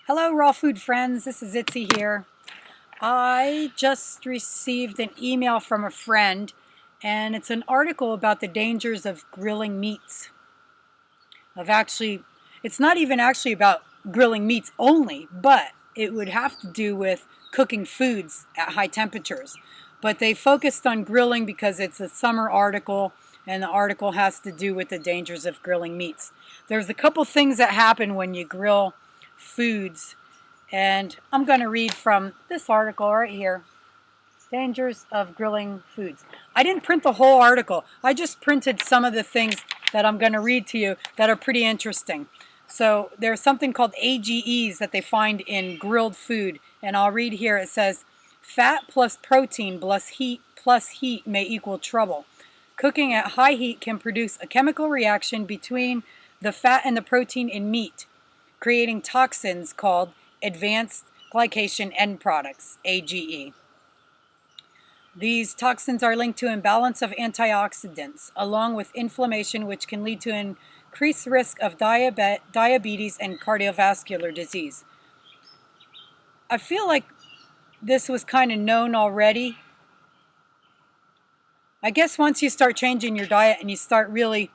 Hello, raw food friends. This is Itzy here. I just received an email from a friend, and it's an article about the dangers of grilling meats. It's not even actually about grilling meats only, but it would have to do with cooking foods at high temperatures. But they focused on grilling because it's a summer article, and the article has to do with the dangers of grilling meats. There's a couple things that happen when you grill foods, and I'm going to read from this article right here. Dangers of grilling foods. I didn't print the whole article. I just printed some of the things that I'm going to read to you that are pretty interesting. So there's something called AGEs that they find in grilled food, and I'll read here. It says, fat plus protein plus heat may equal trouble. Cooking at high heat can produce a chemical reaction between the fat and the protein in meat, creating toxins called advanced glycation end products, AGE. These toxins are linked to imbalance of antioxidants, along with inflammation, which can lead to increased risk of diabetes and cardiovascular disease. I feel like this was kind of known already. I guess once you start changing your diet and you start really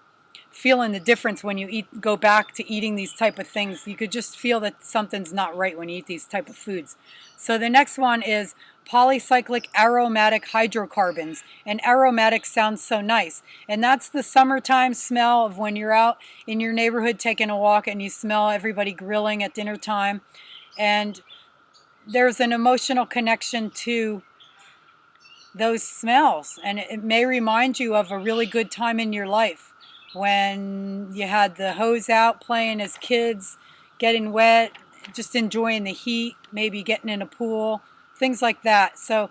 feeling the difference when you go back to eating these type of things, you could just feel that something's not right when you eat these type of foods. So the next one is polycyclic aromatic hydrocarbons. And aromatic sounds so nice, and that's the summertime smell of when you're out in your neighborhood taking a walk and you smell everybody grilling at dinner time, and there's an emotional connection to those smells, and it may remind you of a really good time in your life when you had the hose out playing as kids, getting wet, just enjoying the heat, maybe getting in a pool, things like that. So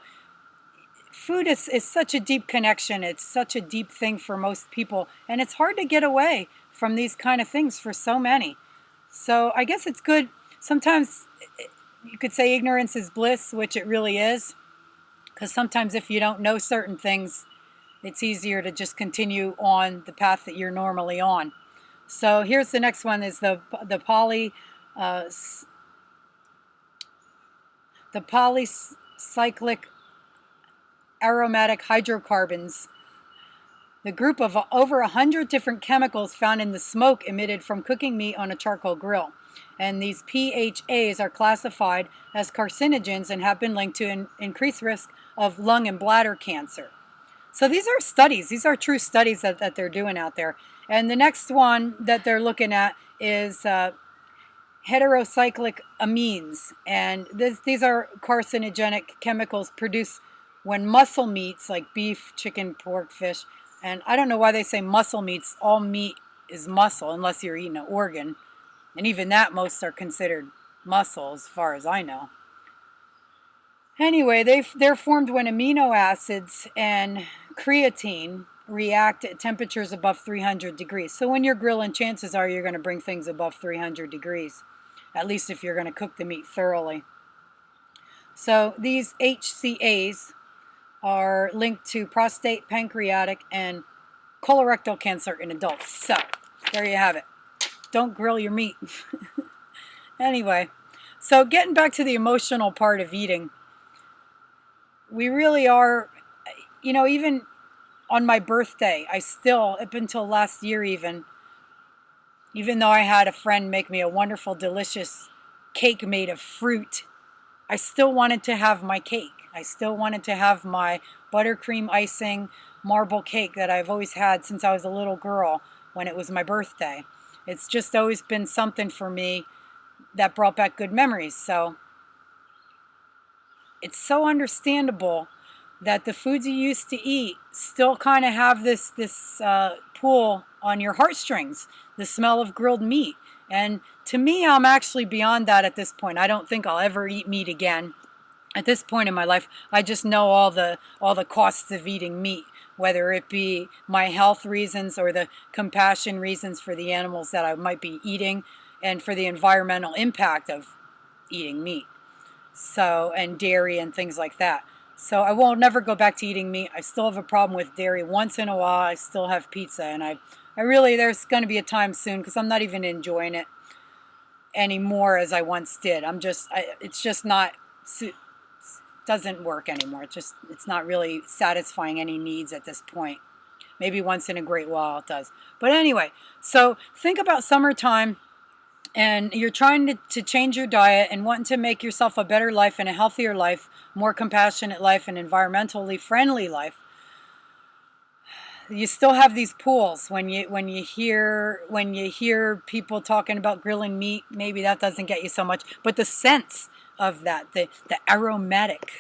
food is such a deep connection. It's such a deep thing for most people, and it's hard to get away from these kind of things for so many. So I guess it's good. Sometimes you could say ignorance is bliss, which it really is, because sometimes if you don't know certain things, it's easier to just continue on the path that you're normally on. So here's the next one: is the polycyclic aromatic hydrocarbons. The group of over 100 different chemicals found in the smoke emitted from cooking meat on a charcoal grill. And these PHAs are classified as carcinogens and have been linked to an increased risk of lung and bladder cancer. So these are studies. These are true studies that they're doing out there. And the next one that they're looking at is heterocyclic amines. And these are carcinogenic chemicals produced when muscle meats like beef, chicken, pork, fish. And I don't know why they say muscle meats. All meat is muscle unless you're eating an organ. And even that, most are considered muscle as far as I know. Anyway, they're formed when amino acids and creatine react at temperatures above 300 degrees. So when you're grilling, chances are you're going to bring things above 300 degrees, at least if you're going to cook the meat thoroughly. So these HCAs are linked to prostate, pancreatic, and colorectal cancer in adults. So there you have it. Don't grill your meat. Anyway, so getting back to the emotional part of eating, we really are, even on my birthday, I still, up until last year even though I had a friend make me a wonderful, delicious cake made of fruit, I still wanted to have my cake. I still wanted to have my buttercream icing marble cake that I've always had since I was a little girl when it was my birthday. It's just always been something for me that brought back good memories. So it's so understandable that the foods you used to eat still kind of have this pull on your heartstrings, the smell of grilled meat. And to me, I'm actually beyond that at this point. I don't think I'll ever eat meat again. At this point in my life, I just know all the costs of eating meat, whether it be my health reasons or the compassion reasons for the animals that I might be eating, and for the environmental impact of eating meat. So, and dairy and things like that. So I will never go back to eating meat. I still have a problem with dairy. Once in a while, I still have pizza, and I really, there's going to be a time soon, because I'm not even enjoying it. anymore as I once did. It's just not, doesn't work anymore. It's not really satisfying any needs at this point. Maybe once in a great while it does. But anyway, so think about summertime, and you're trying to change your diet and wanting to make yourself a better life and a healthier life, more compassionate life, and environmentally friendly life. You still have these pools. When you hear people talking about grilling meat, maybe that doesn't get you so much, but the sense of that, the aromatic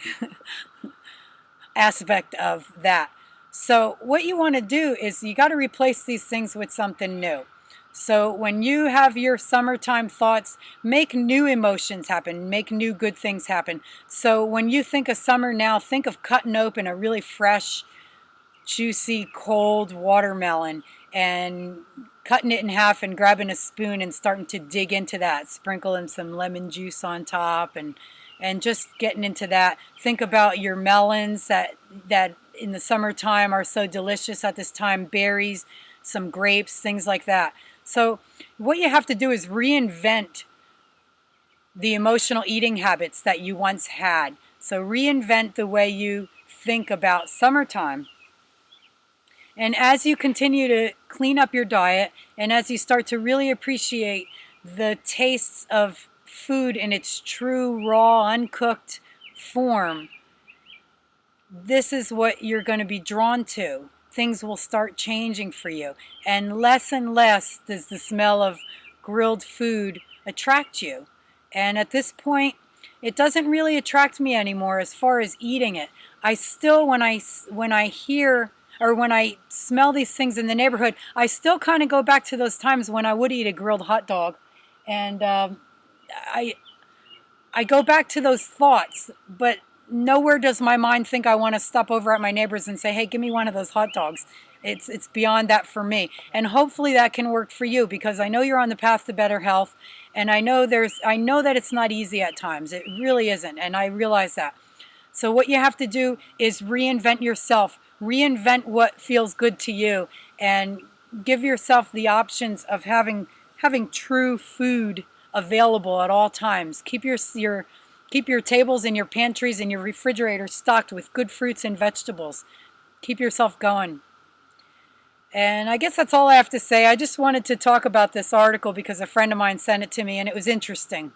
aspect of that. So what you want to do is you got to replace these things with something new. So when you have your summertime thoughts, make new emotions happen, make new good things happen. So when you think of summer now, think of cutting open a really fresh, juicy, cold watermelon and cutting it in half and grabbing a spoon and starting to dig into that, sprinkling some lemon juice on top and just getting into that. Think about your melons that in the summertime are so delicious at this time, berries, some grapes, things like that. So what you have to do is reinvent the emotional eating habits that you once had. So reinvent the way you think about summertime. And as you continue to clean up your diet, and as you start to really appreciate the tastes of food in its true, raw, uncooked form, this is what you're going to be drawn to. Things will start changing for you. And less does the smell of grilled food attract you. And at this point, it doesn't really attract me anymore as far as eating it. I still, when I hear or when I smell these things in the neighborhood, I still kind of go back to those times when I would eat a grilled hot dog. And I go back to those thoughts, but nowhere does my mind think I want to stop over at my neighbor's and say, hey, give me one of those hot dogs. It's beyond that for me. And hopefully that can work for you, because I know you're on the path to better health. And I know that it's not easy at times. It really isn't. And I realize that. So what you have to do is reinvent yourself. Reinvent what feels good to you, and give yourself the options of having true food available at all times. Keep your tables and your pantries and your refrigerator stocked with good fruits and vegetables. Keep yourself going. And I guess that's all I have to say. I just wanted to talk about this article because a friend of mine sent it to me and it was interesting.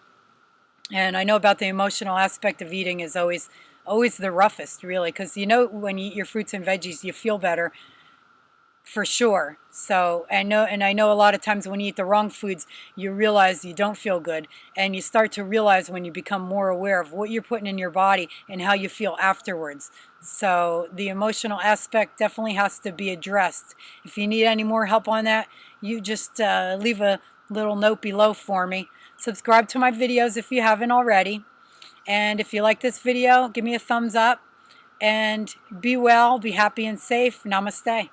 And I know about the emotional aspect of eating is always the roughest, really, because when you eat your fruits and veggies, you feel better for sure. So I know a lot of times when you eat the wrong foods, you realize you don't feel good, and you start to realize when you become more aware of what you're putting in your body and how you feel afterwards. So the emotional aspect definitely has to be addressed. If you need any more help on that, you just leave a little note below for me. Subscribe to my videos if you haven't already. And if you like this video, give me a thumbs up, and be well, be happy and safe. Namaste.